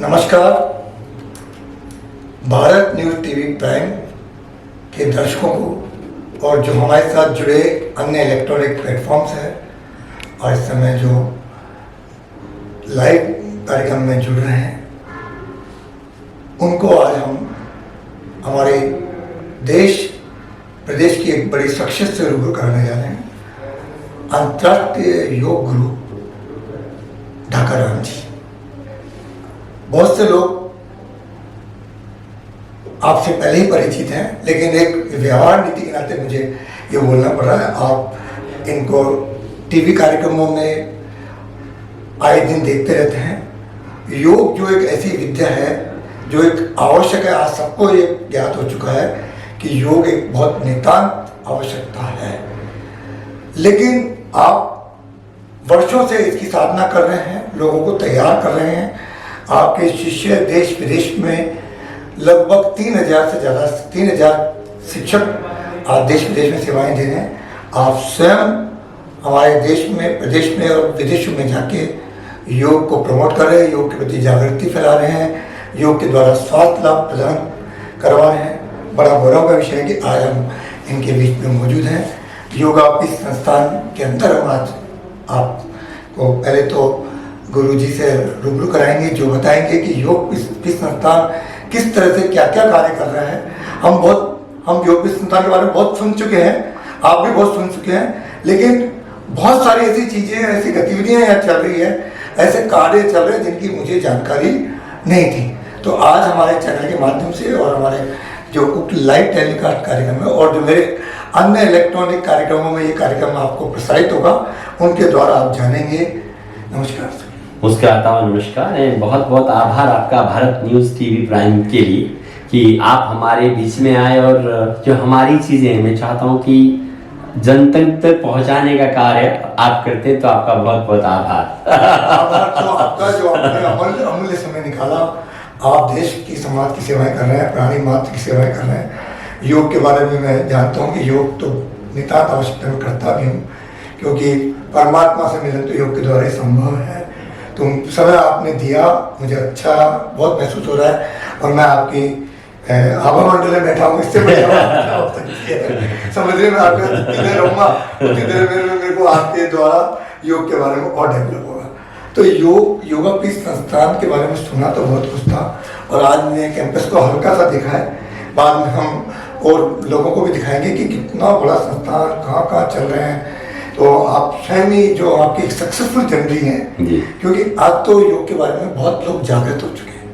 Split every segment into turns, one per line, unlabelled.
नमस्कार। Bharat news TV prime के दर्शकों को और जो हमारे साथ जुड़े अन्य इलेक्ट्रॉनिक प्लेटफॉर्म्स हैं और इस समय जो लाइव कार्यक्रम में जुड़ रहे हैं, उनको आज हम हमारे देश प्रदेश की एक बड़ी शख्सियत से रूबरू कराने जा रहे हैं। अंतर्राष्ट्रीय योग गुरु ढाकाराम जी। बहुत से लोग आपसे पहले ही परिचित हैं, लेकिन एक व्यवहार नीति के नाते मुझे ये बोलना पड़ रहा है। आप इनको टीवी कार्यक्रमों में आए दिन देखते रहते हैं। योग जो एक ऐसी विद्या है जो एक आवश्यक है, आज सबको ये ज्ञात हो चुका है कि योग एक बहुत नितांत आवश्यकता है। लेकिन आप वर्षों से इसकी साधना कर रहे हैं, लोगों को तैयार कर रहे हैं। आपके शिष्य देश विदेश में लगभग 3000 से ज़्यादा 3000 शिक्षक आज देश विदेश में सेवाएं दे रहे हैं। आप स्वयं हमारे देश में, प्रदेश में और विदेशों में जाके योग को प्रमोट कर रहे हैं, योग के प्रति जागृति फैला रहे हैं, योग के द्वारा स्वास्थ्य लाभ प्रदान करवा रहे हैं। बड़ा गौरव का विषय है कि आज हम इनके बीच में मौजूद हैं। योगा इस संस्थान के अंदर हम आज आपको पहले तो गुरुजी से रूबरू कराएंगे, जो बताएंगे कि योग इस संस्थान किस तरह से क्या क्या कार्य कर रहा है। हम योग संस्थान के बारे में बहुत सुन चुके हैं, आप भी बहुत सुन चुके हैं, लेकिन बहुत सारी ऐसी चीज़ें, ऐसी गतिविधियाँ यहाँ चल रही है, ऐसे कार्य चल रहे हैं जिनकी मुझे जानकारी नहीं थी। तो आज हमारे चैनल के माध्यम से और हमारे जो लाइव टेलीकास्ट कार्यक्रम है और जो मेरे अन्य इलेक्ट्रॉनिक कार्यक्रमों में ये कार्यक्रम आपको प्रसारित होगा, उनके द्वारा आप जानेंगे। नमस्कार सर।
मुस्कुराता हूं, नमस्कार। बहुत बहुत आभार आपका भारत न्यूज़ टीवी प्राइम के लिए कि आप हमारे बीच में आए और जो हमारी चीज़ें मैं चाहता हूं कि जन तक पहुंचाने का कार्य आप करते हैं, तो आपका बहुत बहुत आभार।
तो आपका जो आपने अमूल्य समय निकाला, आप देश की समाज की सेवाएं कर रहे हैं, प्राणी मात्र की सेवाएं कर रहे हैं। योग के बारे में मैं जानता हूँ कि योग तो नितांत आवश्यकता में करता भी हूँ, क्योंकि परमात्मा से मिलन तो योग के द्वारा ही संभव है। तो समय आपने दिया, मुझे अच्छा बहुत महसूस हो रहा है और मैं आपकी हवा मंडल में बैठा हूँ, इससे बढ़िया हो सकती है। समझने में आपके कितने रहूँगा, उतनी देर में मेरे को आपके द्वारा योग के बारे में और डेवलप होगा। तो योगा पीस संस्थान के बारे में सुना तो बहुत कुछ था, और आज मैंने कैंपस को हल्का सा देखा है। बाद में हम और लोगों को भी दिखाएंगे कि कितना बड़ा संस्थान कहाँ कहाँ चल रहे हैं। तो आप स्वयं ही जो आपकी एक सक्सेसफुल जर्नी है, क्योंकि आज तो योग के बारे में बहुत लोग जागृत हो चुके हैं,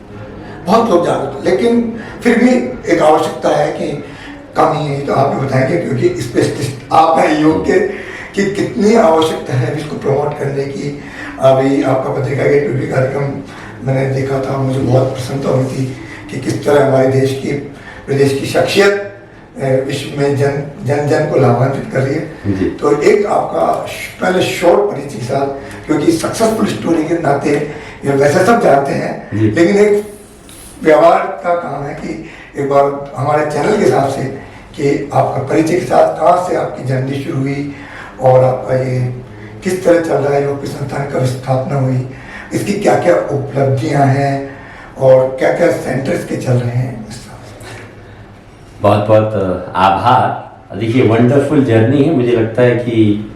बहुत लोग जागृत, लेकिन फिर भी एक आवश्यकता है कि कमी है। तो आप भी बताएंगे, क्योंकि स्पेशलिस्ट आप हैं योग के, कि कितनी आवश्यकता है इसको प्रमोट करने की। अभी आपका पत्रिका के टीवी कार्यक्रम मैंने देखा था, मुझे बहुत प्रसन्नता हुई थी कि किस तरह हमारे प्रदेश की शख्सियत विश्व में जन जन को लाभान्वित कर रही है। तो एक आपका पहले शॉर्ट परिचय के साथ, क्योंकि सक्सेसफुल स्टोरी के नाते ये वैसे सब जानते हैं, लेकिन एक व्यवहार का काम है कि एक बार हमारे चैनल के हिसाब से कि आपका परिचय के साथ कहाँ से आपकी जर्नी शुरू हुई और आपका ये किस तरह चल रहा है, योग संस्थान कब स्थापना हुई, इसकी क्या क्या उपलब्धियाँ हैं और क्या क्या सेंटर्स के चल रहे हैं।
बहुत बहुत आभार। देखिए, वंडरफुल जर्नी है। मुझे लगता है कि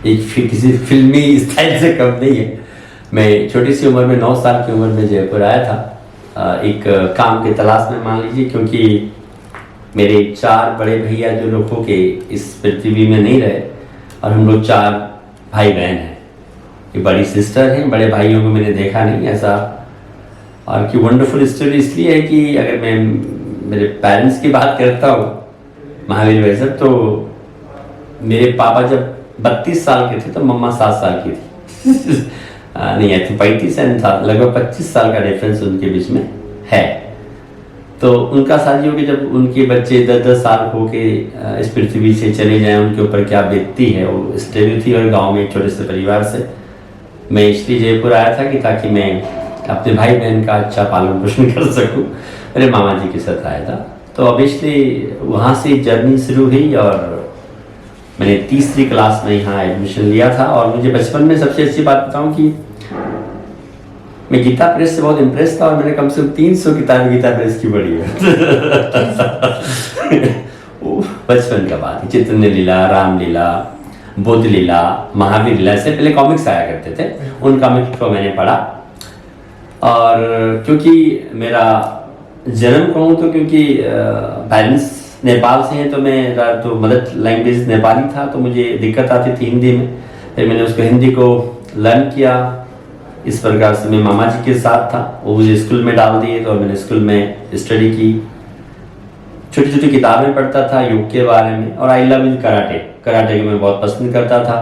एक किसी फिल्मी स्टाइल से कम नहीं है। मैं छोटी सी उम्र में 9 साल की उम्र में जयपुर आया था, एक काम के तलाश में मान लीजिए, क्योंकि मेरे 4 बड़े भैया जो लोग हो के इस पृथ्वी में नहीं रहे, और हम लोग 4 भाई बहन हैं। ये बड़ी सिस्टर हैं, बड़े भाइयों को मैंने देखा नहीं ऐसा। और की वंडरफुल स्टोरी इसलिए है कि अगर मैं मेरे पेरेंट्स की बात करता हूँ, महावीर भाई साहब, तो मेरे पापा जब 32 साल के थे तो मम्मा 7 साल की थी। नहीं, आई थिंक 35 एंड लगभग 25 साल का डिफरेंस उनके बीच में है। तो उनका शादी होकर जब उनके बच्चे 10-10 साल हो के इस पृथ्वी से चले जाएं, उनके ऊपर क्या बीतती है, वो स्टेबल थी। और गाँव में एक छोटे से परिवार से मैं इसलिए जयपुर आया था कि ताकि मैं अपने भाई बहन का अच्छा पालन पोषण कर सकूं। मेरे मामा जी के साथ आया था, तो ऑब्वियसली वहाँ से जर्नी शुरू हुई और मैंने तीसरी क्लास में यहाँ एडमिशन लिया था। और मुझे बचपन में सबसे अच्छी बात बताऊँ कि मैं गीता प्रेस से बहुत इम्प्रेस था और मैंने कम से कम 300 किताबें गीता प्रेस की पढ़ी है। वो बचपन का बात है। चैतन्य लीला, रामलीला, बुद्ध लीला, महावीर लीला, इससे पहले कॉमिक्स आया करते थे, उन कॉमिक्स को मैंने पढ़ा। और क्योंकि मेरा जन्म कहूँ तो क्योंकि पेरेंट्स नेपाल से हैं, तो मेरा तो मदर लैंग्वेज नेपाली था, तो मुझे दिक्कत आती थी हिंदी में। फिर मैंने उसको हिंदी को लर्न किया। इस प्रकार से मैं मामा जी के साथ था, वो मुझे स्कूल में डाल दिए, तो मैंने स्कूल में स्टडी की। छोटी छोटी किताबें पढ़ता था योग के बारे में। और आई लव कराटे, कराटे को मैं बहुत पसंद करता था।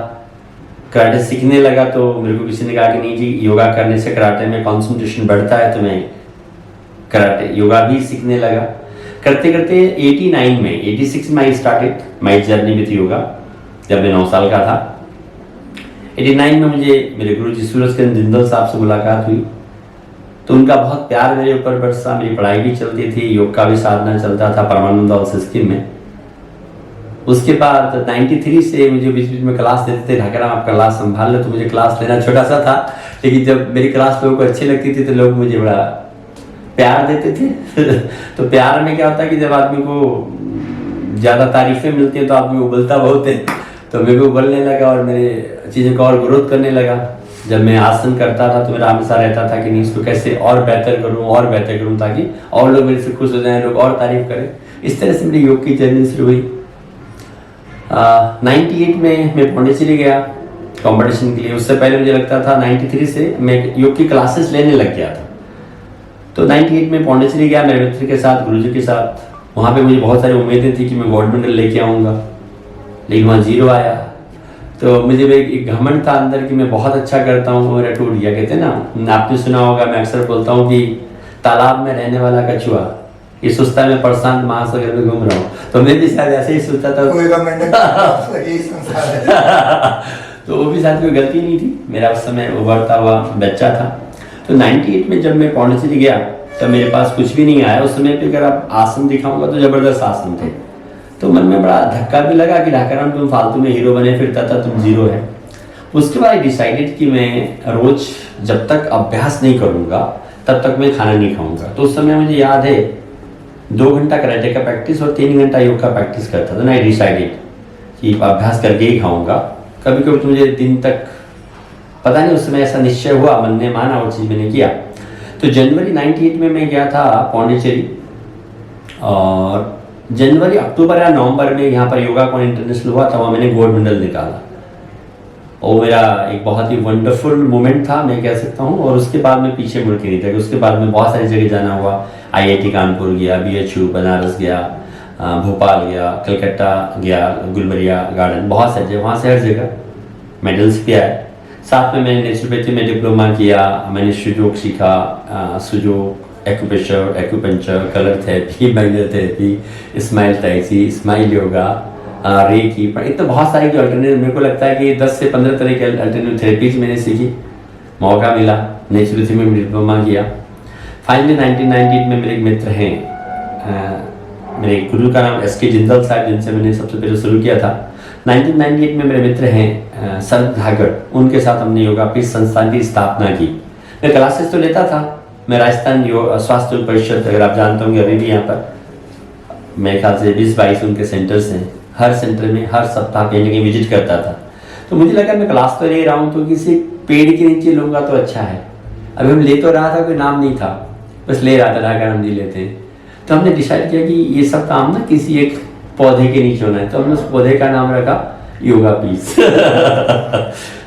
कराटे सीखने लगा तो मेरे को किसी ने कहा कि नहीं जी, योगा करने से कराटे में कंसंट्रेशन बढ़ता है, तो मैं कराटे योगा भी सीखने लगा। करते करते 86 में I started my journey with yoga, जब मैं 9 साल का था। 89 में मुझे मेरे गुरु जी सूरजकांत जिंदल साहब से मुलाकात हुई, तो उनका बहुत प्यार मेरे ऊपर बरसा। मेरी पढ़ाई भी चलती थी, योग का भी साधना चलता था परमानंद ऑल्स स्कीम में। उसके बाद 93 से मुझे बीच बीच में क्लास देते थे, ढाकराम आप क्लास संभाल लो, तो मुझे क्लास लेना छोटा सा था, लेकिन जब मेरी क्लास लोगों को अच्छी लगती थी तो लोग मुझे बड़ा प्यार देते थे। तो प्यार में क्या होता है कि जब आदमी को ज़्यादा तारीफें मिलती हैं तो आदमी उबलता बहुत है, तो मेरे को उबलने लगा और मेरे चीज़ों को और ग्रोथ करने लगा। जब मैं आसन करता था तो मेरा हमेशा रहता था कि नहीं, इसको कैसे और बेहतर करूँ ताकि और लोग मेरे से खुश हो जाएं, लोग और तारीफ करें। इस तरह से मेरी योग की जर्नी शुरू हुई। 98 में मैं पौंडीचेरी गया कंपटीशन के लिए। उससे पहले मुझे लगता था 93 से मैं योग की क्लासेस लेने लग गया था। तो 98 में पौंडीचेरी गया मेरे मित्र के साथ, गुरुजी के साथ। वहाँ पे मुझे बहुत सारी उम्मीदें थी कि मैं गोल्ड मेडल लेके आऊँगा, लेकिन वहाँ 0 आया। तो मुझे एक घमंड था अंदर कि मैं बहुत अच्छा करता हूँ, मेरा टूट गया। कहते हैं ना, आपने सुना होगा, मैं अक्सर बोलता हूँ कि तालाब में रहने वाला कछुआ ये सोचता है मैं प्रशांत महासागर में घूम रहा हूँ, तो मैं भी शायद ऐसे ही सोचता था। तो वो भी शायद कोई गलती नहीं थी, मेरा उस समय उभरता हुआ बच्चा था। तो 98 में जब मैं पौंडीचेरी गया तब मेरे पास कुछ भी नहीं आया। उस समय पे अगर आप आसन दिखाऊंगा तो जबरदस्त आसन थे। तो मन में बड़ा धक्का भी लगा कि ढाकाराम तुम फालतू में हीरो बने फिरता था, तुम 0 है। उसके बाद डिसाइडेड कि मैं रोज जब तक अभ्यास नहीं करूँगा तब तक मैं खाना नहीं खाऊंगा। तो उस समय मुझे याद है 2 घंटा कराटे का प्रैक्टिस और 3 घंटा योग का प्रैक्टिस करता था। आई डिसाइडेड कि अभ्यास करके ही खाऊंगा। कभी कभी तो मुझे दिन तक पता नहीं, उस समय ऐसा निश्चय हुआ, मन ने माना, वो चीज़ मैंने किया। तो जनवरी 98 में मैं गया था पौंडीचेरी, और जनवरी अक्टूबर या नवंबर में यहाँ पर योगा कॉन इंटरनेशनल हुआ था, वहाँ मैंने गोल्ड मेडल निकाला। और मेरा एक बहुत ही वंडरफुल मोमेंट था, मैं कह सकता हूँ। और उसके बाद मैं पीछे मुड़ के नहीं था। उसके बाद में बहुत सारी जगह जाना हुआ। IIT कानपुर गया, BHU बनारस गया, भोपाल गया, कलकत्ता गया, गुलबरिया गार्डन, बहुत सारी जगह, वहाँ से हर जगह मेडल्स भी आए। साथ में मैंने नेचुरोपैथी में डिप्लोमा किया, मैंने सुजोग सीखा, Sujok, acupuncture, colour therapy, magnet therapy, smile taxi, smile yoga, reiki, इतना बहुत सारी जो अल्टरनेटिव, मेरे को लगता है कि 10 से 15 तरह के अल्टरनेटिव थेरेपीज मैंने सीखी, मौका मिला। नेचुरोपैथी में डिप्लोमा किया। फाइनली 1998 में मेरे एक मित्र हैं, मेरे गुरु का नाम SK जिंदल साहब, जिनसे मैंने सबसे पहले शुरू किया था। 1998 में मेरे मित्र हैं शरद धागड़, उनके साथ हमने योगा पीठ संस्थान की स्थापना की। मैं क्लासेस तो लेता था, मैं राजस्थान स्वास्थ्य परिषद, अगर आप जानते होंगे, अभी भी यहाँ पर मेरे ख्याल से 20-22 उनके सेंटर्स हैं। हर सेंटर में हर सप्ताह कहीं ना कहीं विजिट करता था। तो मुझे लगा मैं क्लास तो ले रहा हूँ तो किसी पेड़ के नीचे लूँगा तो अच्छा है। अभी हम ले तो रहा था, कोई नाम नहीं था, बस ले रहा था, ढाका हम जी लेते हैं। तो हमने डिसाइड किया कि ये सब काम ना किसी एक पौधे के नीचे होना है, तो हमने उस पौधे का नाम रखा योगा पीस।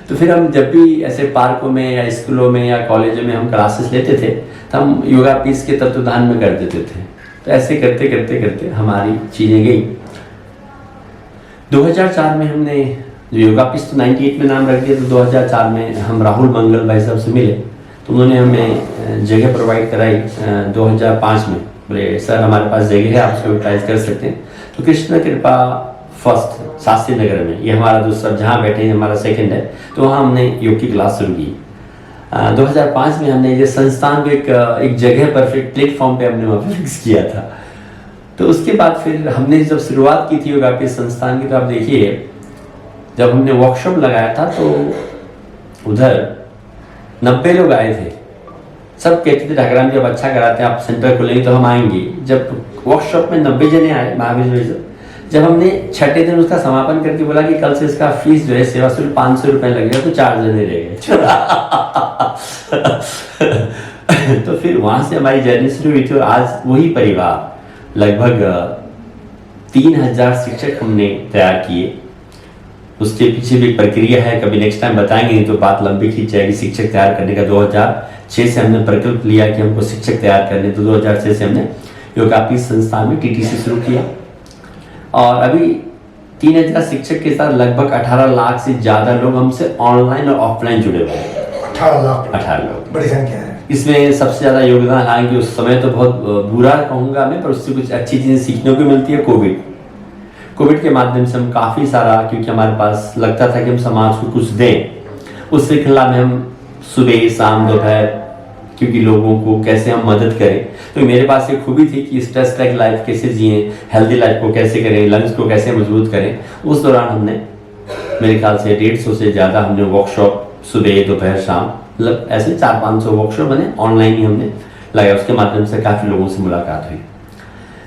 तो फिर हम जब भी ऐसे पार्कों में या स्कूलों में या कॉलेजों में हम क्लासेस लेते थे तो हम योगा पीस के तत्वधान में कर देते थे। तो ऐसे करते करते करते हमारी चीज़ें गई। 2004 में हमने जो योगा पीस तो 98 में नाम रख दिया, तो 2004 में हम राहुल मंगल भाई साहब से मिले, तो उन्होंने हमें जगह प्रोवाइड कराई 2005 में। बोले सर हमारे पास जगह है, आप उसको यूटिलाइज कर सकते हैं। तो कृष्ण कृपा फर्स्ट शास्त्री नगर में, ये हमारा दूसरा जहाँ बैठे हैं हमारा सेकंड है, तो वहाँ हमने योग की क्लास शुरू की। 2005 में हमने ये संस्थान को एक जगह पर फिर प्लेटफॉर्म पे हमने वहाँ फिक्स किया था। तो उसके बाद फिर हमने जब शुरुआत की थी योगा के संस्थान की, तो आप देखिए जब हमने वर्कशॉप लगाया था तो उधर 90 लोग आए थे सब कहते थे ठाकराम जब अच्छा कराते हैं आप सेंटर खोलेंगे तो हम आएंगे। जब वर्कशॉप में 90 जने आए महावीर भाई से, जब हमने छठे दिन उसका समापन करके बोला कि कल से इसका फीस जो है सेवा शुल्क 500 रुपये लगेगा, तो 4 जने रह गए। तो फिर वहां से हमारी जर्नी शुरू हुई थी और आज वही परिवार लगभग 3000 शिक्षक हमने तैयार किए। उसके पीछे भी एक प्रक्रिया है, कभी नेक्स्ट टाइम बताएंगे, नहीं तो बात लंबी खींच जाएगी। शिक्षक तैयार करने का 2006 से हमने प्रकल्प लिया कि हमको शिक्षक तैयार करने, तो 2006 से हमने योगापीठ संस्थान में टीटीसी शुरू किया और अभी 3000 शिक्षक के साथ लगभग 18 लाख से ज्यादा लोग हमसे ऑनलाइन और ऑफलाइन जुड़े हुए हैं। 18 लाख
बड़ी संख्या है।
इसमें सबसे ज्यादा योगदान, हालांकि उस समय तो बहुत बुरा कहूंगा मैं, पर उससे कुछ अच्छी चीजें सीखने को मिलती है। कोविड के माध्यम से हम काफी सारा, क्योंकि हमारे पास लगता था कि हम समाज को कुछ दें, उस श्रृंखला में हम सुबह शाम दोपहर, क्योंकि लोगों को कैसे हम मदद करें। तो मेरे पास एक खूबी थी कि स्ट्रेस फ्री लाइफ कैसे जिए, हेल्दी लाइफ को कैसे करें, लंग्स को कैसे मजबूत करें। उस दौरान हमने मेरे ख्याल से 150 से ज़्यादा हमने वर्कशॉप सुबह दोपहर शाम, मतलब ऐसे 400-500 वर्कशॉप मैंने ऑनलाइन ही हमने लगाया। उसके माध्यम से काफ़ी लोगों से मुलाकात हुई।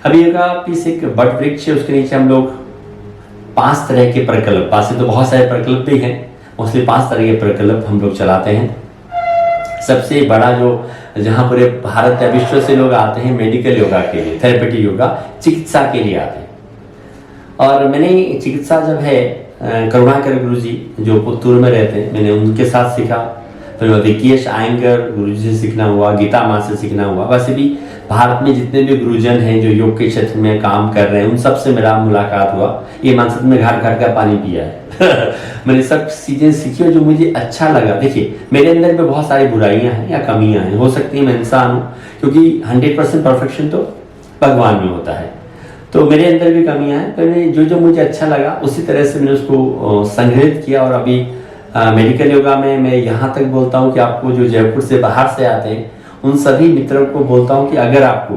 अभी का पीस एक बट वृक्ष है, उसके नीचे हम लोग 5 तरह के प्रकल्प, 5 से तो बहुत सारे प्रकल्प भी हैं, मोस्टली 5 तरह के प्रकल्प हम लोग चलाते हैं। सबसे बड़ा जो जहाँ पूरे भारत या विश्व से लोग आते हैं मेडिकल योगा के लिए, थेरेपेटिक योगा, चिकित्सा के लिए आते हैं। और मैंने चिकित्सा जब है करुणाकर गुरु जी जो पुत्तूर में रहते हैं, मैंने उनके साथ सीखा। फिर विकेश आयंगर गुरु जी से सीखना हुआ, गीता माँ से सीखना हुआ। वैसे भी भारत में जितने भी गुरुजन हैं जो योग के क्षेत्र में काम कर रहे हैं, उन सब से मेरा मुलाकात हुआ। ये मानसिक में घाट घाट का पानी पिया है। मैंने सब चीजें सीखी और जो मुझे अच्छा लगा। देखिए मेरे अंदर में बहुत सारी बुराइयां हैं या कमियां हैं, हो सकती है मैं इंसान हूँ, क्योंकि 100% परफेक्शन तो भगवान में होता है, तो मेरे अंदर भी कमियां हैं। पर जो मुझे अच्छा लगा उसी तरह से मैंने उसको संग्रहित किया। और अभी मेडिकल योगा में मैं यहाँ तक बोलता हूँ कि आपको जो जयपुर से बाहर से आते हैं उन सभी मित्रों को बोलता हूँ कि अगर आपको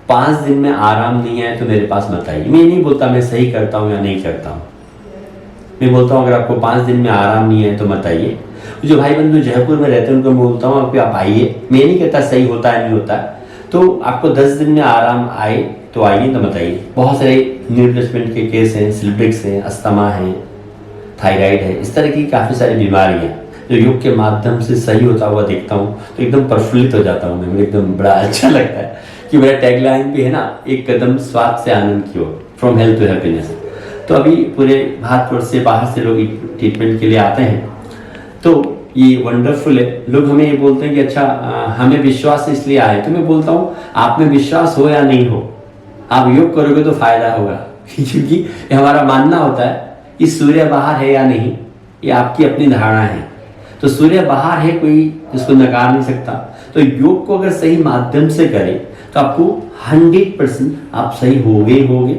5 दिन में आराम नहीं है तो मेरे पास मत आइए। मैं नहीं बोलता मैं सही करता हूँ या नहीं करता हूँ, मैं बोलता हूँ अगर आपको 5 दिन में आराम नहीं है तो मत आइए। जो भाई बंधु जयपुर में रहते हैं उनको मैं बोलता हूँ आप आइए। मैं नहीं कहता सही होता है नहीं होता है, तो आपको 10 दिन में आराम आए तो आइए, तो मत आइए। बहुत सारे नी रिप्लेसमेंट के केस हैं, सिलिब्रिक्स हैं, अस्थमा है, थायराइड है, इस तरह की काफ़ी सारी बीमारियाँ जो योग के माध्यम से सही होता हुआ देखता हूँ तो एकदम प्रफुल्लित हो जाता हूँ मैं। मुझे एकदम बड़ा अच्छा लगता है कि मेरा टैगलाइन भी है ना, एक कदम स्वास्थ्य से आनंद की ओर, फ्रॉम हेल्थ टू हैप्पीनेस। तो अभी पूरे भारतवर्ष से बाहर से लोग ट्रीटमेंट के लिए आते हैं, तो ये वंडरफुल है। लोग हमें ये बोलते हैं कि अच्छा हमें विश्वास इसलिए आए, तो मैं बोलता हूँ आप में विश्वास हो या नहीं हो, आप योग करोगे तो फायदा होगा। क्योंकि ये हमारा मानना होता है कि सूर्य बाहर है या नहीं, ये आपकी अपनी धारणा है। तो सूर्य बाहर है, कोई इसको नकार नहीं सकता। तो योग को अगर सही माध्यम से करें तो आपको 100% आप सही होगे।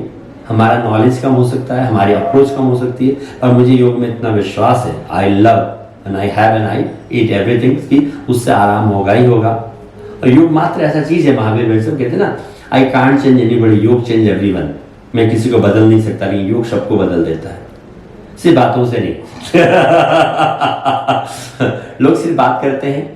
हमारा नॉलेज कम हो सकता है, हमारी अप्रोच कम हो सकती है, और मुझे योग में इतना विश्वास है, I love and I have and I eat everything, कि उससे आराम होगा ही होगा। और योग मात्र ऐसा चीज है, महावीर भाई साहब कहते हैं ना, आई कांट चेंज एनीबॉडी, योग चेंज एवरीवन। मैं किसी को बदल नहीं सकता, लेकिन योग सबको बदल देता है, सिर्फ बातों से नहीं। लोग सिर्फ बात करते हैं,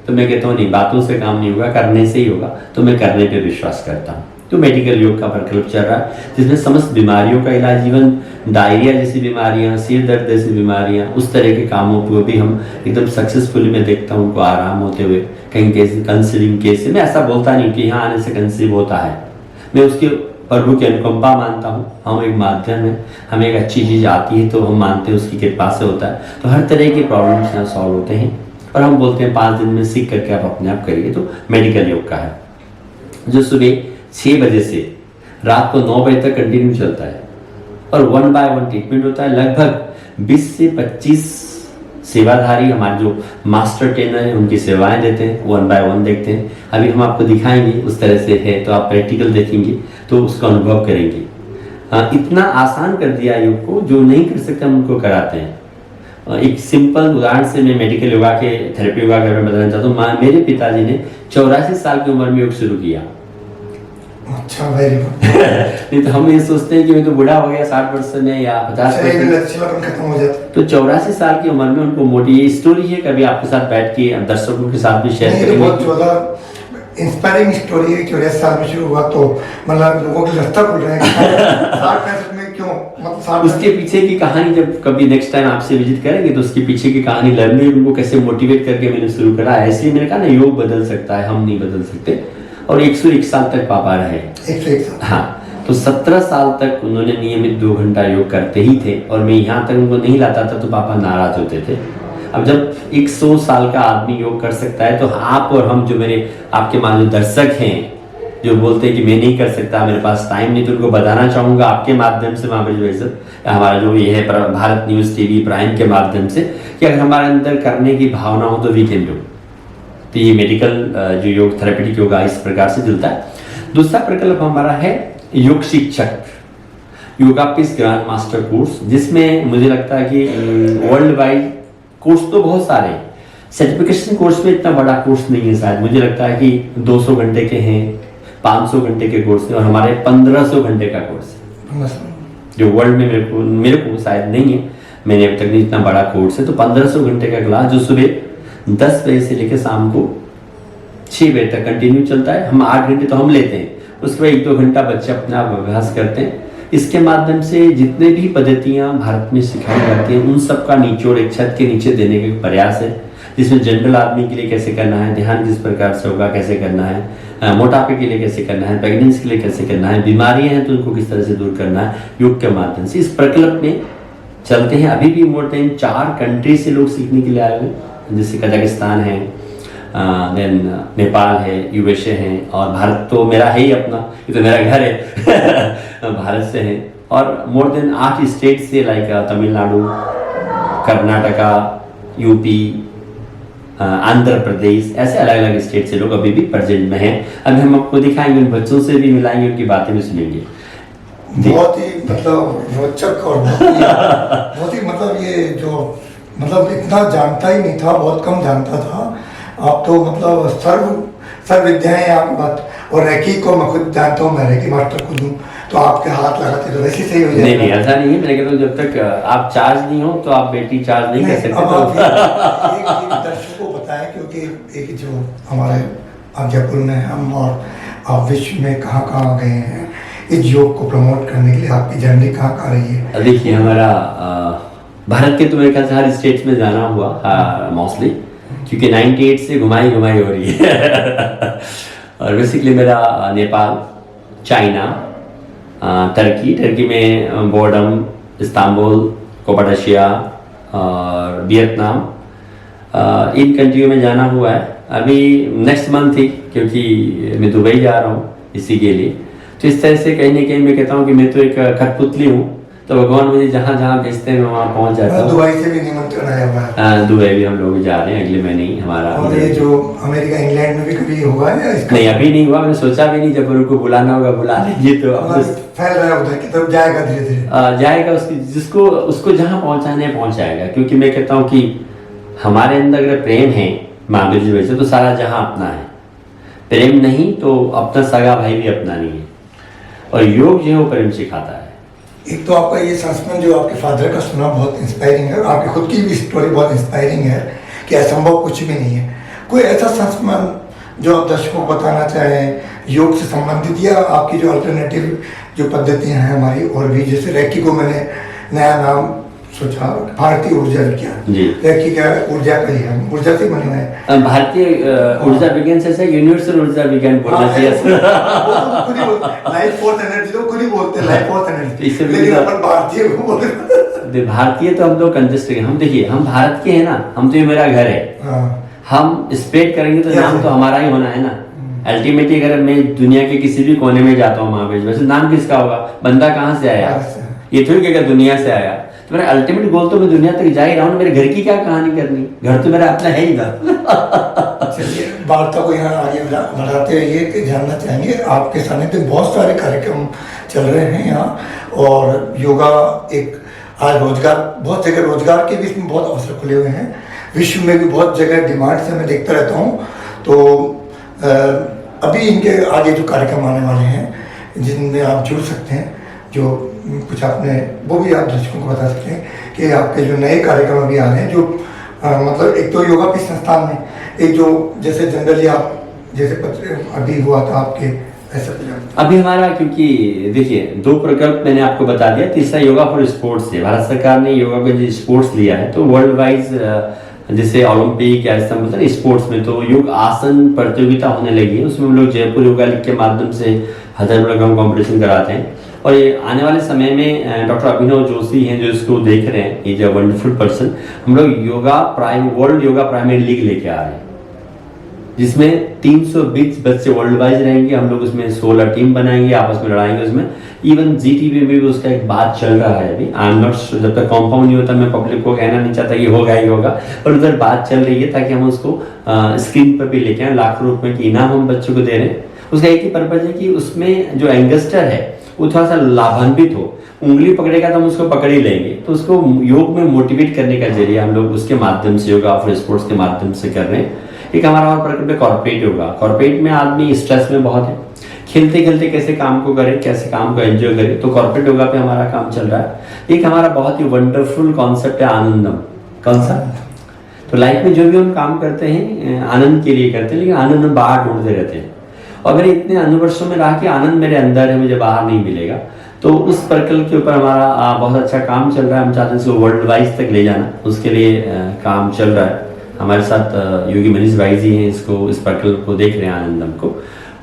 तो मैं कहता हूँ नहीं, बातों से काम नहीं होगा, करने से ही होगा। तो मैं करने पे विश्वास करता हूँ। तो मेडिकल योग का प्रकल्प चल रहा है जिसमें समस्त बीमारियों का इलाज, इवन डायरिया जैसी बीमारियां, सिर दर्द जैसी बीमारियां, उस तरह के कामों को भी हम एकदम सक्सेसफुली मैं देखता हूँ उनको आराम होते हुए। कहीं केस कंसीलिंग केस में ऐसा बोलता नहीं कि यहाँ आने से कंसीव होता है, मैं उसके प्रभु की अनुकंपा मानता हूँ। हम एक माध्यम है, हमें एक अच्छी चीज़ आती है तो हम मानते हैं उसकी कृपा से होता है। तो हर तरह के प्रॉब्लम्स यहाँ सॉल्व होते हैं, और हम बोलते हैं 5 दिन में सीख करके आप अपने आप करिए। तो मेडिकल योग का है जो सुबह 6 बजे से रात को 9 बजे तक कंटिन्यू चलता है, और 1 by 1 ट्रीटमेंट होता है। लगभग 20 से 25 सेवाधारी हमारे जो मास्टर ट्रेनर हैं उनकी सेवाएं देते हैं, 1 by 1 देखते हैं। अभी हम आपको दिखाएंगे उस तरह से है, तो आप प्रैक्टिकल देखेंगे तो उसका अनुभव करेंगे। इतना आसान कर दिया योग को, जो नहीं कर सकते हम उनको कराते हैं। एक सिंपल उदाहरण से मैं मेडिकल योगा के, थेरेपी योगा के बारे में बताना चाहता हूँ। मेरे पिताजी ने 84 साल की उम्र में योग शुरू किया।
अच्छा। अच्छा, वेरी गुड।
नहीं तो हम ये सोचते हैं कि मैं तो बूढ़ा हो गया 60 वर्ष में या 50 वर्ष में,
लचीलापन खत्म हो जाता।
तो 84 साल की उम्र में उनको मोटी, ये स्टोरी है, कभी आपके साथ बैठ के दर्शकों के साथ भी शेयर
नहीं, ये
करेंगे।
बहुत ज्यादा इंस्पायरिंग स्टोरी है। 84 साल में शुरू हुआ तो मतलब लोगों के रास्ता खुल रहे हैं 60-65 में क्यों, मतलब 60
उसके पीछे की कहानी जब कभी नेक्स्ट टाइम आपसे विजिट करेंगे तो उसके पीछे की कहानी लर्निंग, उनको कैसे मोटिवेट करके मैंने शुरू करा। ऐसे ही मैंने कहा ना, योग बदल सकता है, हम नहीं बदल सकते। और 101 साल तक पापा रहे।
101 साल।
हाँ, तो 17 साल तक उन्होंने नियमित 2 घंटा योग करते ही थे, और मैं यहाँ तक उनको नहीं लाता था तो पापा नाराज होते थे। अब जब 100 साल का आदमी योग कर सकता है, तो आप और हम, जो मेरे आपके मान लो दर्शक हैं, जो बोलते हैं कि मैं नहीं कर सकता, मेरे पास टाइम नहीं, तो उनको बताना चाहूँगा आपके माध्यम से, हमारा जो ये है भारत न्यूज़ टीवी प्राइम के माध्यम से, कि अगर हमारे अंदर करने की भावना हो तो वी कैन डू। तो ये मेडिकल जो योग, थेरेपेटिक योगा इस प्रकार से चलता है। दूसरा प्रकल्प हमारा है योग शिक्षक, yoga peace grand master course, जिसमें मुझे लगता है कि वर्ल्ड वाइड कोर्स तो बहुत सारे, सर्टिफिकेशन कोर्स में इतना बड़ा कोर्स नहीं है शायद, मुझे लगता है कि 200 घंटे के हैं, 500 घंटे के कोर्स हैं, और हमारे 1500 घंटे का कोर्स है, जो वर्ल्ड में मेरे को शायद नहीं है। मैंने अभी तक नहीं, इतना बड़ा कोर्स है। तो 1500 घंटे का क्लास, जो सुबह 10 बजे से लेकर शाम को 6 बजे तक कंटिन्यू चलता है। हम 8 घंटे तो हम लेते हैं, उसके बाद 1-2 घंटा बच्चे अपने आप अभ्यास करते हैं। इसके माध्यम से जितने भी पद्धतियां भारत में सिखाई जाती हैं, उन सब का निचोड़ एक छत के नीचे देने का प्रयास है, जिसमें जनरल आदमी के लिए कैसे करना है, ध्यान किस प्रकार से होगा, कैसे करना है, मोटापे के लिए कैसे करना है, प्रेगनेंसी के लिए कैसे करना है, बीमारियां हैं तो उनको किस तरह से दूर करना है, योग के माध्यम से। इस प्रकल्प में चलते हैं। अभी भी मोर देन 4 कंट्री से लोग सीखने के लिए आए हुए, जैसे कजाकिस्तान है, देन नेपाल है, यूएसए है, और भारत तो मेरा है ही अपना, ये तो मेरा घर है भारत से है, और मोर देन 8 स्टेट से, लाइक तमिलनाडु, कर्नाटका, यूपी, आंध्र प्रदेश, ऐसे अलग अलग स्टेट से लोग अभी भी प्रेजेंट में हैं। अभी हम आपको दिखाएंगे, उन बच्चों से भी मिलाएंगे, उनकी बातें भी सुनेंगे।
बहुत ही मतलब रोचक और बहुत ही मतलब ये जो मतलब इतना जानता ही नहीं था, बहुत कम जानता था। आप तो मतलब सर्व विद्याएं आपकी बात, और रेकी को मैं खुद जानता हूँ, मैं रेकी मास्टर खुद हूँ, तो आपके हाथ लगाते तो वैसे सही हो जाएगा।
नहीं, ऐसा नहीं है। मैं कहता हूँ जब तक आप चार्ज नहीं हो तो आप बेटी चार्ज नहीं कर सकते।
अब आप एक दर्शकों को बताएं, क्योंकि एक जो हमारे आप जयपुर में हम, और आप विश्व में कहाँ कहाँ गए हैं इस योग को प्रमोट करने के लिए, आपकी जर्नी कहाँ कहाँ रही है?
देखिए, हमारा भारत के तो मेरे ख्याल से हर स्टेट में जाना हुआ मोस्टली, क्योंकि 98 से घुमाई हो रही है और बेसिकली मेरा नेपाल, चाइना, टर्की में बोर्डम, इस्तांबुल, कोपाडशिया और वियतनाम, इन कंट्रियों में जाना हुआ है। अभी नेक्स्ट मंथ ही, क्योंकि मैं दुबई जा रहा हूँ इसी के लिए, तो इस तरह से कहीं ना कहीं मैं कहता हूँ कि मैं तो एक कठपुतली हूँ, तो भगवान मुझे जहाँ जहाँ भेजते हैं मैं वहाँ पहुँच जाता हूँ।
दुबई से भी निमंत्रण आया हुआ है।
दुबई भी हम लोग जा रहे हैं अगले महीने ही हमारा।
और ये जो अमेरिका, इंग्लैंड में भी कभी हुआ है इसका?
नहीं, अभी नहीं हुआ, मैंने सोचा भी नहीं, जब उनको बुलाना होगा बुला लेंगे। तो
फैल रहा है उधर की तरफ, जाएगा धीरे धीरे
जाएगा, जिसको उसको जहाँ पहुँचाने पहुँच जाएगा। क्योंकि मैं कहता हूँ कि हमारे अंदर अगर प्रेम है महावीर जी वैसे, तो सारा जहाँ अपना है, प्रेम नहीं तो अपना सगा भाई भी अपना नहीं है, और योग जो है वो प्रेम सिखाता है।
एक तो आपका ये संस्मरण जो आपके फादर का सुना बहुत इंस्पायरिंग है, और आपकी खुद की भी स्टोरी बहुत इंस्पायरिंग है कि असंभव कुछ भी नहीं है। कोई ऐसा संस्मरण जो आप दर्शकों को बताना चाहें योग से संबंधित, या आपकी जो अल्टरनेटिव जो पद्धतियां हैं हमारी, और भी जैसे रेकी को मैंने नया नाम सोचा, भारतीय ऊर्जा विज्ञान। रेकी क्या ऊर्जा का ही है, ऊर्जा से बने हुए हैं।
भारतीय ऊर्जा विज्ञान से यूनिवर्सल ऊर्जा विज्ञान बोलना चाहिए।
लाइफ फोर्स एनर्जी तो खुद ही बोलते हैं, लाइफ फोर्स एनर्जी, लेकिन अपन भारतीय को बोलते।
भारतीय तो हम लोग कंजस्ट हम देखिए, हम भारत के हैं ना, हम तो ये मेरा घर है, हम स्प्रेड करेंगे तो नाम तो हमारा ही होना है ना। अल्टीमेटली अगर मैं दुनिया के किसी भी कोने में जाता हूँ महावीर, वैसे नाम किसका होगा, बंदा कहाँ से आया, ये थोड़ी क्या दुनिया से आया। तो मेरा अल्टीमेट गोल तो मैं दुनिया तक जा ही रहा हूँ, मेरे घर की क्या कहानी करनी, घर तो मेरा अपना है ही था।
चलिए, वार्ता को यहाँ आगे बढ़ाते हुए ये जानना चाहेंगे, आपके सानिध्य में बहुत सारे कार्यक्रम चल रहे हैं यहाँ, और योगा एक आज रोजगार, बहुत जगह रोजगार के भी इसमें बहुत अवसर खुले हुए हैं, विश्व में भी बहुत जगह डिमांड से मैं देखता रहता हूँ। तो अभी इनके आगे जो कार्यक्रम आने वाले हैं, जिनमें आप जुड़ सकते हैं, जो कुछ आपने वो भी आप दर्शकों को बता सकते हैं कि आपके जो नए कार्यक्रम अभी आ रहे हैं, जो मतलब एक तो योगा के संस्थान में, एक जो जैसे जनरली आप जैसे अभी हुआ था आपके ऐसा
अभी हमारा, क्योंकि देखिए 2 प्रकल्प मैंने आपको बता दिया, तीसरा योगा फॉर स्पोर्ट्स है। भारत सरकार ने योगा को जो स्पोर्ट्स लिया है, तो वर्ल्ड वाइज जैसे ओलंपिक या ऐसा मतलब स्पोर्ट्स में तो योग आसन प्रतियोगिता होने लगी है। उसमें हम लोग जयपुर योगा लीग के माध्यम से हैदराबाद कॉम्पिटिशन कराते हैं। और ये आने वाले समय में डॉक्टर अभिनव जोशी हैं जो इसको देख रहे हैं, ये जो वंडरफुल पर्सन, हम लोग वर्ल्ड योगा प्राइमरी लीग लेके आ रहे हैं, जिसमें 320 बच्चे वर्ल्ड वाइज रहेंगे। हम लोग उसमें 16 टीम बनाएंगे, आपस में लड़ाएंगे उसमें। इवन जीटीवी में भी उसका एक बात चल रहा है अभी। आई एम नॉट, जब तक कॉम्पाउंड नहीं होता मैं पब्लिक को कहना नहीं चाहता कि होगा ही होगा, पर उधर बात चल रही है ताकि हम उसको स्क्रीन पर भी लेके आए। लाखों रुपए की इनाम हम बच्चों को दे रहे हैं। उसका एक ही पर्पज है कि उसमें जो यंगस्टर है वो थोड़ा सा लाभान्वित हो। उंगली पकड़ेगा तो हम उसको पकड़ ही लेंगे, तो उसको योग में मोटिवेट करने का जरिए हम लोग उसके माध्यम से, योगा फॉर स्पोर्ट्स के माध्यम से कर रहे हैं। एक हमारा और प्रकल्प है कॉर्पोरेट योगा। कॉर्पोरेट में आदमी स्ट्रेस में बहुत है, खेलते खेलते कैसे काम को करे, कैसे काम को एंजॉय करे, तो कॉर्पोरेट योगा पे हमारा काम चल रहा है। एक हमारा बहुत ही वंडरफुल कॉन्सेप्ट है आनंदम। कौन सा? तो लाइफ में जो भी हम काम करते हैं आनंद के लिए करते हैं, लेकिन आनंद हम बाहर ढूंढते रहते हैं। और अगर इतने अनुवर्षों में रहा कि आनंद मेरे अंदर है, मुझे बाहर नहीं मिलेगा, तो उस प्रकल्प के ऊपर हमारा बहुत अच्छा काम चल रहा है। हम चाहते हैं इसको वर्ल्ड वाइज तक ले जाना, उसके लिए काम चल रहा है। हमारे साथ योगी मनीष भाई जी हैं, इस प्रकल्प को देख रहे हैं, आनंदम को।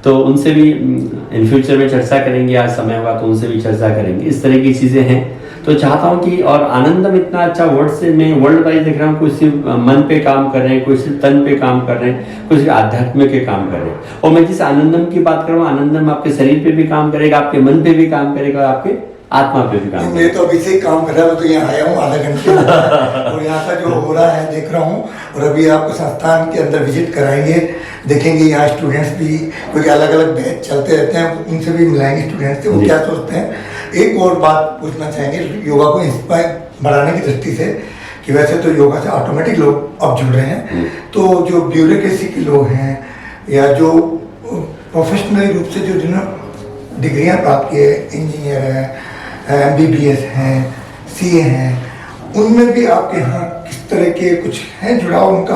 तो उनसे भी इन फ्यूचर में चर्चा करेंगे, आज समय होगा तो उनसे भी चर्चा करेंगे। इस तरह की चीज़ें हैं। तो चाहता हूँ कि, और आनंदम इतना अच्छा वर्ड से मैं वर्ल्ड वाइज देख रहा हूँ, कोई सिर्फ मन पे काम कर रहे हैं, कोई सिर्फ तन पे काम कर रहे हैं, कोई सिर्फ आध्यात्म के काम कर रहे हैं। और मैं जिस आनंदम की बात कर रहा हूँ, आनंदम आपके शरीर पे भी काम करेगा, आपके मन पे भी काम करेगा, और आपके आत्मा पे भी काम।
मैं तो अभी से काम कर रहा हूँ, तो यहाँ आया हूँ आधा घंटे और यहाँ का जो हो रहा है देख रहा हूँ। और अभी आपको संस्थान के अंदर विजिट कराएंगे, देखेंगे यहाँ स्टूडेंट्स भी, क्योंकि अलग अलग बैच चलते रहते हैं, उनसे भी मिलाएंगे स्टूडेंट्स से, वो क्या सोचते हैं। एक और बात पूछना चाहेंगे योगा को इंस्पायर बढ़ाने की दृष्टि से, कि वैसे तो योगा से ऑटोमेटिक लोग अब जुड़ रहे हैं, तो जो ब्यूरोक्रेसी के लोग हैं या जो प्रोफेशनल रूप से जो जिन्होंने डिग्रियाँ प्राप्त की है, इंजीनियर है, MBBS हैं, CA हैं, उनमें भी आपके यहाँ किस तरह के कुछ है जुड़ाव उनका,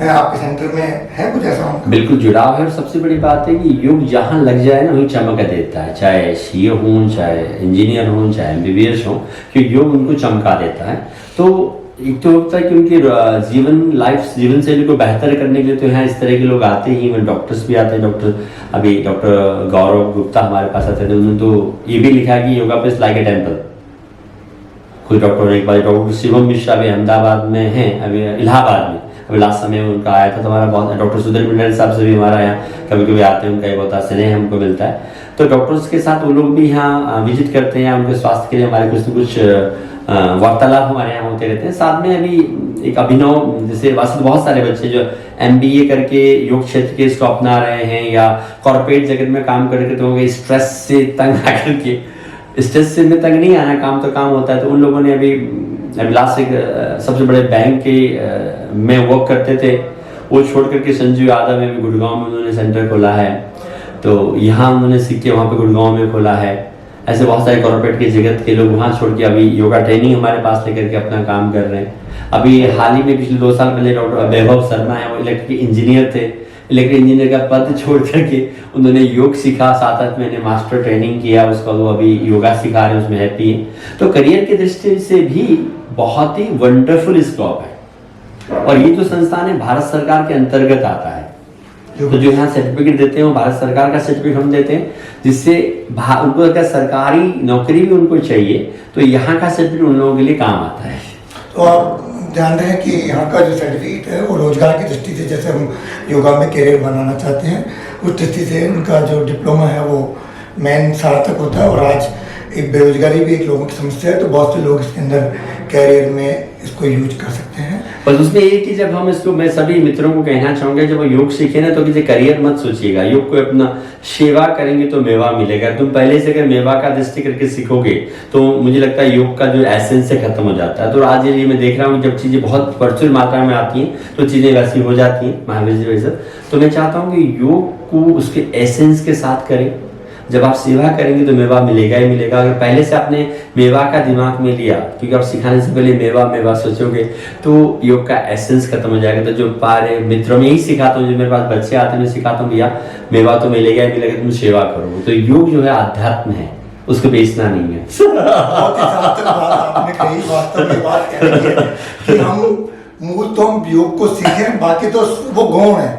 आपके सेंटर में है कुछ ऐसा उनका?
बिल्कुल जुड़ाव है। और सबसे बड़ी बात है कि योग जहाँ लग जाए ना, वहीं चमक देता है। चाहे CA हों, चाहे इंजीनियर हों, चाहे MBBS हों, कि योग उनको चमका देता है। तो एक तो होता है कि उनकी जीवन शैली को बेहतर करने के लिए तो यहाँ इस तरह के लोग आते ही, डॉक्टर्स भी आते हैं। डॉक्टर गौरव गुप्ता हमारे पास आते थे, उन्होंने तो ये भी लिखा कि yoga place like a temple. कुछ डॉक्टर ने एक बार, डॉक्टर शिवम मिश्रा भी अहमदाबाद में हैं, अभी इलाहाबाद में, अभी लास्ट समय में उनका आया था। तो हमारा बहुत, डॉक्टर सुधीर मिंडल साहब से भी हमारा यहाँ कभी कभी आते हैं, उनका ये बहुत स्नेह हमको मिलता है। तो डॉक्टर्स के साथ वो लोग भी यहाँ विजिट करते हैं, उनके स्वास्थ्य के लिए हमारे कुछ न कुछ वार्तालाप हमारे यहाँ होते रहते हैं। साथ में अभी एक अभिनव, जैसे वास्तव बहुत सारे बच्चे जो MBA करके योग क्षेत्र के इसको अपना रहे हैं, या कॉर्पोरेट जगत में काम करके तो स्ट्रेस से तंग आकर के, स्ट्रेस से में तंग नहीं आना, काम तो काम होता है। तो उन लोगों ने अभी लास्ट एक सबसे बड़े बैंक के में वर्क करते थे, वो छोड़ करके संजीव यादव में भी गुड़गांव में उन्होंने सेंटर खोला है। तो यहाँ उन्होंने सीख के वहाँ पे गुड़गांव में खोला है। ऐसे बहुत सारे कॉर्पोरेट के जगत के लोग वहाँ छोड़ के अभी योगा ट्रेनिंग हमारे पास लेकर के अपना काम कर रहे हैं। अभी हाल ही में पिछले 2 साल पहले डॉक्टर वैभव शर्मा है, वो इलेक्ट्रिक इंजीनियर थे, इलेक्ट्रिक इंजीनियर का पद छोड़ करके उन्होंने योग सीखा, 7-8 महीने मास्टर ट्रेनिंग किया, उसका वो अभी योगा सिखा रहे हैं, उसमें हैप्पी है। तो करियर की दृष्टि से भी बहुत ही वंडरफुल स्कोप है। और ये जो संस्थान है भारत सरकार के अंतर्गत आता है, तो जो यहाँ सर्टिफिकेट देते हैं वो भारत सरकार का सर्टिफिकेट हम देते हैं, जिससे उनको अगर सरकारी नौकरी भी उनको चाहिए तो यहाँ का सर्टिफिकेट उन लोगों के लिए काम आता है।
तो आप ध्यान रहे कि यहाँ का जो सर्टिफिकेट है वो रोजगार की दृष्टि से, जैसे हम योगा में करियर बनाना चाहते हैं, उस दृष्टि से उनका जो डिप्लोमा है वो मेन सार्थक होता है। और आज एक बेरोजगारी भी एक लोगों की समस्या है, तो बहुत से लोग इसके अंदर कैरियर में इसको यूज कर सकते हैं।
बस उसमें एक ही, जब हम इसको, मैं सभी मित्रों को कहना चाहूँगा, जब वो योग सीखे ना तो किसी करियर मत सोचिएगा। योग को अपना सेवा करेंगे तो मेवा मिलेगा। तुम पहले से अगर मेवा का दृष्टि करके सीखोगे तो मुझे लगता है योग का जो एसेंस से खत्म हो जाता है। तो आज ये मैं देख रहा हूँ जब चीज़ें बहुत प्रचुर मात्रा में आती हैं तो चीज़ें वैसी हो जाती हैं, महावीर जी वैसे। तो मैं चाहता हूँ कि योग को उसके एसेंस के साथ करें, जब आप सेवा करेंगे तो मेवा मिलेगा ही मिलेगा। अगर पहले से आपने मेवा का दिमाग में लिया, क्योंकि आप सिखाने से पहले मेवा मेवा सोचोगे तो योग का एसेंस खत्म हो जाएगा। तो जो पारे मित्रों में यही सिखाता हूँ, जो मेरे पास बच्चे आते हैं मैं सिखाता हूँ भैया मेवा तो मिलेगा ही मिलेगा, तुम सेवा करो। तो योग जो है आध्यात्म है, उसको बेचना नहीं है।
बहुत ही सार्थक बात आपने कही, वास्तव में बात कह रही है कि हम मूल तो हम योग को सीखें, बाकी तो वो गौण है,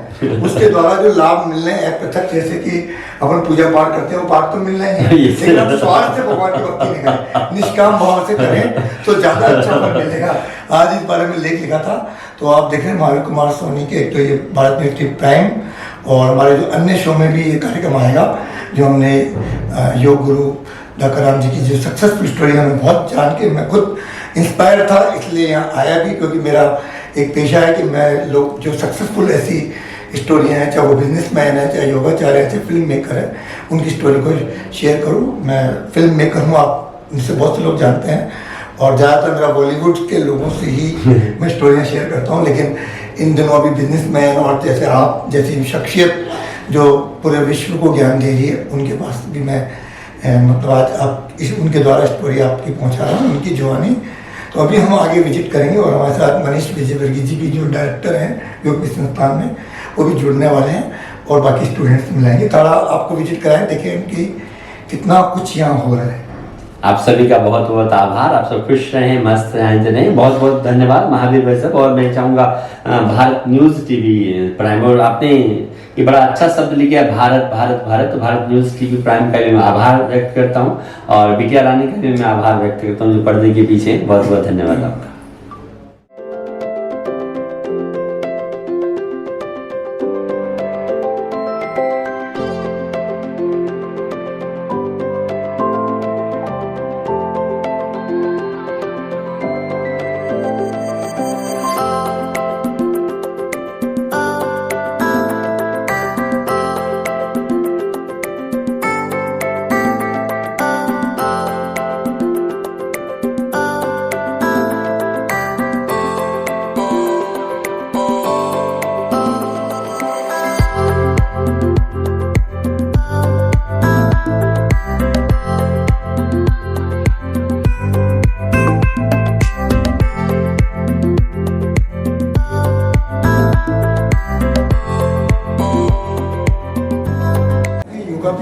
उसके द्वारा जो लाभ मिलने हैं पृथक, जैसे कि अपन पूजा पाठ करते हैं वो पाठ तो मिलना ही है, लेकिन हम स्वार्थ से भगवान की भक्ति नहीं करें, निष्काम भाव से करें तो ज्यादा अच्छा फल मिलेगा। आज इस बारे में लेख लिखा था, तो आप देख रहे हैं महावीर कुमार सोनी के, एक तो ये भारत न्यूज टीवी प्राइम और हमारे जो अन्य शो में भी ये कार्यक्रम आएगा, जो हमने योग गुरु डॉक्टर राम जी की जो सक्सेसफुल स्टोरी हमें बहुत जान के मैं खुद इंस्पायर था, इसलिए यहाँ आया भी, क्योंकि मेरा एक पेशा है कि मैं लोग जो सक्सेसफुल ऐसी स्टोरियाँ हैं, चाहे वो बिजनेसमैन है, चाहे योगाचार्य है, चाहे फिल्म मेकर है, उनकी स्टोरी को शेयर करूँ। मैं फिल्म मेकर हूँ, आप मुझसे बहुत से लोग जानते हैं, और ज़्यादातर मेरा बॉलीवुड के लोगों से ही मैं स्टोरियाँ शेयर करता हूँ, लेकिन इन दिनों अभी बिजनेसमैन और जैसे आप जैसी शख्सियत जो पूरे विश्व को ज्ञान दे रही है, उनके पास भी मैं मतलब आज आप उनके द्वारा स्टोरी आपकी पहुँचा रहा हूँ, उनकी जुबानी। तो अभी हम आगे विजिट करेंगे और हमारे साथ मनीष विजयवर्गीय जी की जो डायरेक्टर हैं योग संस्थान में, वो भी जुड़ने वाले हैं और बाकी स्टूडेंट्स मिलाएंगे। थोड़ा आपको विजिट कराएं, देखें उनकी कितना कुछ यहाँ हो रहा है।
आप सभी का बहुत बहुत आभार। आप सब खुश रहें, मस्त रहें। बहुत बहुत धन्यवाद महावीर भाई साहब। और मैं चाहूँगा भारत न्यूज़ टीवी प्राइम, और आपने ये बड़ा अच्छा शब्द लिखा है भारत भारत भारत, तो भारत न्यूज़ टीवी प्राइम का भी मैं आभार व्यक्त करता हूँ, और बिटिया रानी का भी मैं आभार व्यक्त करता हूँ जो पर्दे के पीछे। बहुत बहुत धन्यवाद आपका।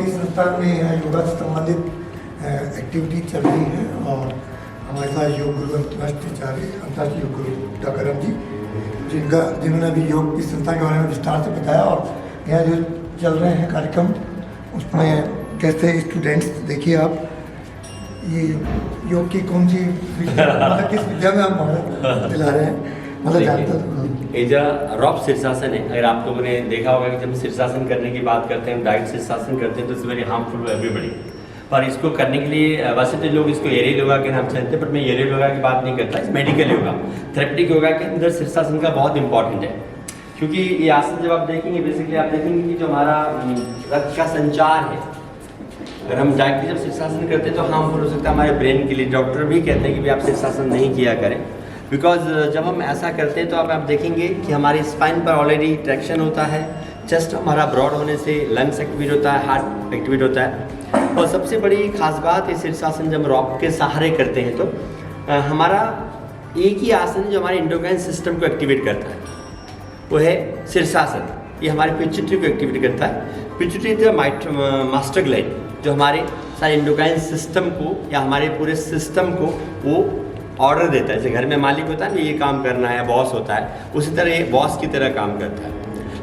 संस्थान में यहाँ योगा से संबंधित एक्टिविटी चल रही है, और हमारे साथ योग गुरु अंतर्राष्ट्रीय योग गुरु डॉक्टर राम जी, जिन्होंने अभी योग की संस्था के बारे में विस्तार से बताया, और यहाँ जो चल रहे हैं कार्यक्रम उसमें कैसे स्टूडेंट्स, देखिए आप ये योग की कौन सी मतलब किस विद्या में आप दिला रहे हैं, मतलब जानता
एजा रॉप शीर्षासन है। अगर आप लोगों ने देखा होगा कि जब शीर्षासन करने की बात करते हैं, डाइट शीर्षासन करते हैं, तो it's very harmful to everybody. पर इसको करने के लिए वैसे तो लोग इसको एरियल योगा के नाम से जानते हैं, पर मैं एरियल योगा की बात नहीं करता। मेडिकल योगा, थेरेपेटिक योगा के अंदर शीर्षासन का बहुत इंपॉर्टेंट है, क्योंकि ये आसन जब आप देखेंगे, बेसिकली आप देखेंगे कि जो हमारा रक्त का संचार है, अगर हम डायरेक्टली जब शीर्षासन करते हैं तो हार्मफुल हो सकता है हमारे ब्रेन के लिए। डॉक्टर भी कहते हैं कि आप शीर्षासन नहीं किया करें, बिकॉज जब हम ऐसा करते हैं तो आप देखेंगे कि हमारी स्पाइन पर ऑलरेडी ट्रैक्शन होता है, चेस्ट हमारा ब्रॉड होने से लंग्स एक्टिवेट होता है, हार्ट एक्टिवेट होता है। और सबसे बड़ी खास बात है शीर्षासन जब रॉक के सहारे करते हैं तो हमारा एक ही आसन है जो हमारे एंडोक्राइन सिस्टम को एक्टिवेट करता है, वो है शीर्षासन। ये हमारे पिट्यूटरी को एक्टिवेट करता है। पिट्यूटरी मास्टर ग्लैंड जो हमारे सारे एंडोक्राइन सिस्टम को या हमारे पूरे सिस्टम को वो ऑर्डर देता है। जैसे घर में मालिक होता है ना, ये काम करना है, बॉस होता है, उसी तरह ये बॉस की तरह काम करता है।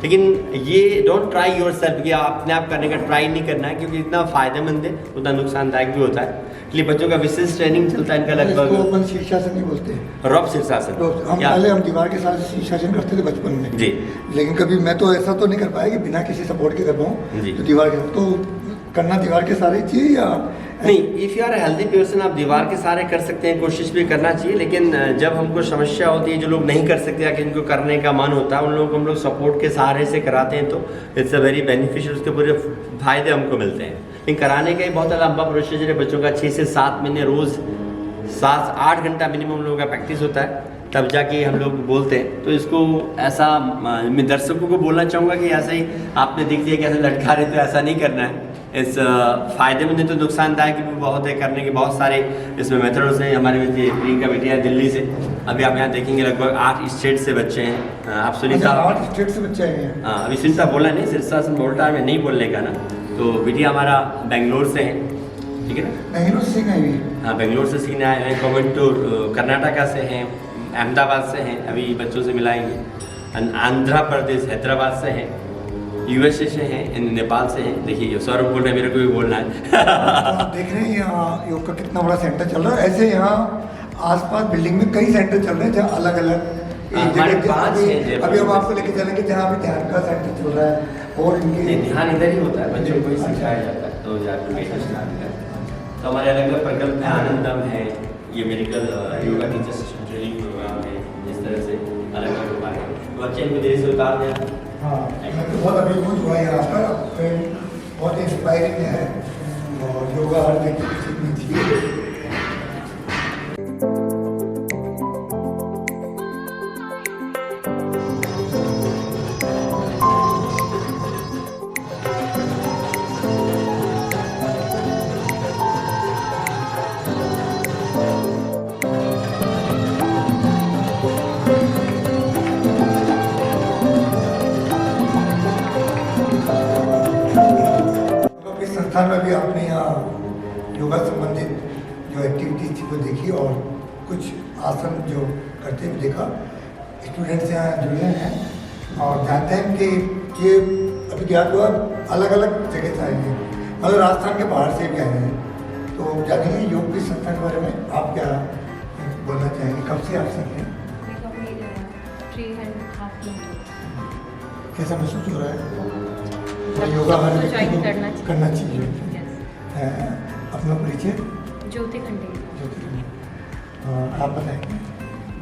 लेकिन ये डोंट ट्राई योर सेल्फ, कि अपने आप करने का ट्राई नहीं करना है, क्योंकि इतना फ़ायदेमंद है उतना नुकसानदायक भी होता है। इसलिए बच्चों का विशेष ट्रेनिंग चलता है इनका लगभग।
शीर्षासन नहीं बोलते हैं,
रॉप शीर्षासन।
पहले हम दीवार के साथ शीर्षासन करते थे बचपन में जी, लेकिन कभी मैं तो ऐसा तो नहीं कर पाया कि बिना किसी सपोर्ट के कर पाऊँ। तो दीवार के साथ तो करना दीवार के सारे चाहिए या
नहीं? If you are healthy person आप दीवार के सहारे कर सकते हैं, कोशिश भी करना चाहिए। लेकिन जब हमको समस्या होती है, जो लोग नहीं कर सकते या जिनको करने का मन होता है, उन लोगों को हम लोग सपोर्ट के सहारे से कराते हैं, तो इट्स अ वेरी बेनिफिशियल, उसके पूरे फायदे हमको मिलते हैं। लेकिन कराने का ही बहुत लंबा प्रोसीजर है। बच्चों का 6 से 7 महीने रोज़ 7-8 घंटा मिनिमम लोगों का प्रैक्टिस होता है, तब जाके हम लोग बोलते हैं। तो इसको ऐसा मैं दर्शकों को बोलना चाहूँगा कि ऐसे ही आपने दिख दिया कि ऐसे लटका रहे, तो ऐसा नहीं करना है। इस फ़ायदेमंद है तो नुकसानदायक भी बहुत है। करने के बहुत सारे इसमें मेथड्स हैं। हमारे बच्चे प्रियंका बेटिया दिल्ली से, अभी आप यहाँ देखेंगे लगभग 8 स्टेट से बच्चे हैं। आप सुनीता
8 स्टेट से बच्चे आए हैं।
हाँ, अभी सुनीता बोला नहीं, सिरसा से बोलता है, मैं नहीं बोलने का ना। तो बेटिया हमारा बेंगलोर से है, ठीक है ना?
बेंगलोर से सीखना है।
हाँ, बेंगलोर से सीखने आए हैं। कोयम्बटूर कर्नाटका से हैं, अहमदाबाद से हैं, अभी बच्चों से मिलाएंगे। आंध्र प्रदेश हैदराबाद से हैं, यूएसए से हैं, नेपाल से हैं। देखिए सौरभ बोल रहे हैं, मेरे को भी बोलना है।
तो आप देख रहे हैं यहाँ योग का कितना बड़ा सेंटर चल रहा है। ऐसे यहाँ आसपास बिल्डिंग में कई सेंटर चल रहे हैं जहाँ अलग अलग
हमारे 5 हैं।
अभी हम आपको लेके चलेंगे जहाँ भी ध्यान का सेंटर चल रहा है और इनके
ध्यान इधर ही होता है, बच्चों को ही सिखाया जाता है। तो तो हमारे अलग अलग प्रकल्प है, आनंदम है, ये medical yoga teachers training program है। इस तरह से अलग अलग उपाय है। बच्चे को धीरे से उतार दें।
हाँ, मैं तो बहुत अभिभूत हुआ यहाँ पर, बहुत इंस्पायरिंग है और योगा हर व्यक्ति को सीखनी चाहिए। संस्थान में भी आपने यहाँ योगा संबंधित जो एक्टिविटीज थी वो देखी और कुछ आसन जो करते हुए देखा। स्टूडेंट्स यहाँ जुड़े हैं और जानते हैं कि ये अभी क्या हुआ, अलग अलग जगह से आए हैं, मतलब राजस्थान के बाहर से भी आए हैं। तो जानिए योग की संस्था के बारे में आप क्या बोलना चाहेंगे, कब से आप सीख रहे हैं? कैसा महसूस हो रहा है? योगा हर व्यक्ति को करना चाहिए। अपना परिचय?
ज्योति खंडे।
आप बताएंगे?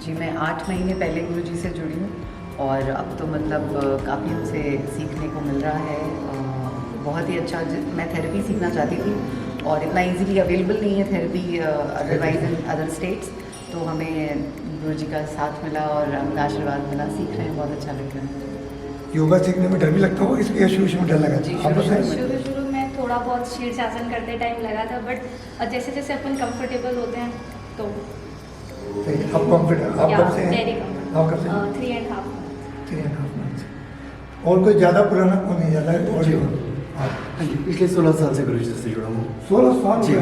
जी, मैं 8 महीने पहले गुरुजी से जुड़ी हूँ और अब तो मतलब काफ़ी उनसे सीखने को मिल रहा है। बहुत ही अच्छा। मैं थेरेपी सीखना चाहती थी और इतना इजीली अवेलेबल नहीं है therapy otherwise in other states. तो हमें गुरुजी का साथ मिला और उनका आशीर्वाद मिला, सीख रहे हैं, बहुत अच्छा लग रहा है।
योगा सीखने में डर भी लगता होगा, इसके शुरू में डर लगा?
शुरू में थोड़ा बहुत शीर्षासन करते टाइम लगा था, बट जैसे जैसे अपन कंफर्टेबल होते हैं तो
आप कॉन्फिडेंट? आप कब से हैं? आप कब से?
3.5
मंथ। और कोई ज़्यादा पुराना को नहीं ज़्यादा और
पिछले 16 साल से गुरुजी से जुड़ा हूँ।
16 साल?
जी।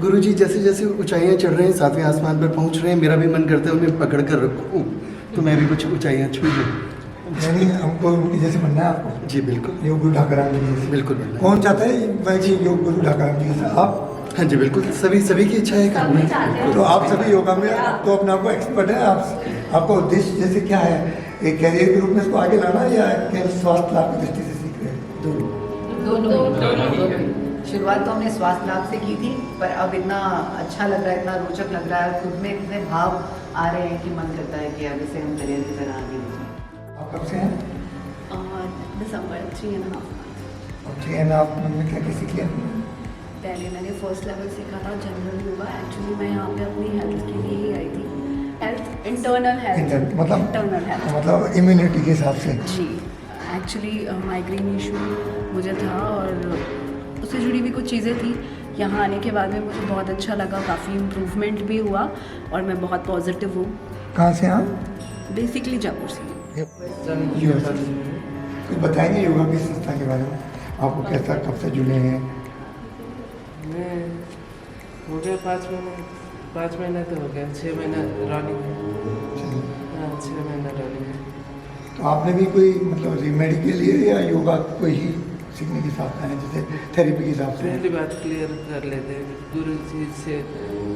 गुरुजी जैसे जैसे ऊंचाइयाँ चढ़ रहे हैं, 7वें आसमान पर पहुँच रहे हैं, मेरा भी मन करता है उन्हें पकड़ कर रखूँ तो मैं भी कुछ ऊंचाइयाँ छू लूँ।
यानी हमको उनकी जैसे बनना है आपको?
जी बिल्कुल।
योग गुरु ठाकराम जी जैसे?
बिल्कुल बनना है।
कौन चाहता है मैं जी योग गुरु ठाकराम जी जैसा? आप?
हाँ जी बिल्कुल, सभी की इच्छा है करना।
तो आप सभी योगा में तो अपने आपको एक्सपर्ट है। आपका उद्देश्य जैसे क्या है, एक कैरियर के रूप में इसको आगे लाना या केवल स्वास्थ्य लाभ की दृष्टि से सीख रहे हैं?
दोनों। शुरुआत तो हमने स्वास्थ्य लाभ से की थी, पर अब इतना अच्छा लग रहा है, इतना रोचक लग रहा है, खुद में इतने भाव आ रहे हैं कि मन करता है कि अब इसे हम करियर की तरह आगे बढ़ें।
आप कब से हैं?
दिसंबर 3.5
और 3.5 मंथ में क्या क्या सीख लिया?
पहले मैंने फर्स्ट लेवल सीखा था जनरल योगा। एक्चुअली मैं यहाँ पे अपनी हेल्थ के लिए ही आई थी। हेल्थ, इंटरनल हेल्थ,
मतलब इम्यूनिटी के हिसाब से?
जी। एक्चुअली माइग्रेन इशू मुझे था और उससे जुड़ी भी कुछ चीज़ें थी। यहाँ आने के बाद में मुझे बहुत अच्छा लगा, काफ़ी इम्प्रूवमेंट भी हुआ और मैं बहुत पॉजिटिव हूँ।
कहाँ से आप?
बेसिकली जयपुर से।
कुछ बताएंगे योगा की संस्था के बारे में, आपको कैसा, कब से जुड़े हैं?
मैं हो गया 5 महीना तो हो गया, 6 महीना रनिंग है। हाँ, 6 महीना रनिंग है।
तो आपने भी कोई मतलब रेमेडी के लिए या योगा को ही सीखने के हिसाब से है, जैसे थेरेपी के हिसाब से?
पहली बात क्लियर कर लेते हैं,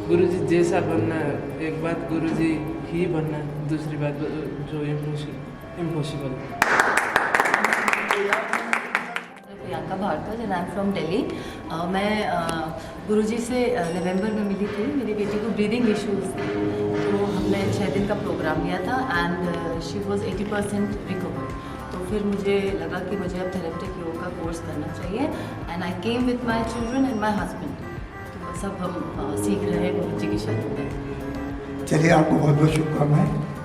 गुरुजी जैसा बनना है। एक बात गुरुजी ही बनना है, दूसरी बात जो impossible.
Priyanka Bhardwaj and I am from Delhi. मैं गुरुजी से नवंबर में मिली थी। मेरी बेटी को ब्रीदिंग इश्यूज थे, तो हमने 6 दिन का प्रोग्राम लिया था एंड शी वाज 80% रिकवर। तो फिर मुझे लगा कि मुझे अब थेरेपेटिक योग का कोर्स करना चाहिए and I came with my children and my husband. तो सब हम सीख रहे हैं गुरुजी की शरण में।
चलिए, आपको बहुत बहुत शुभकामनाएं।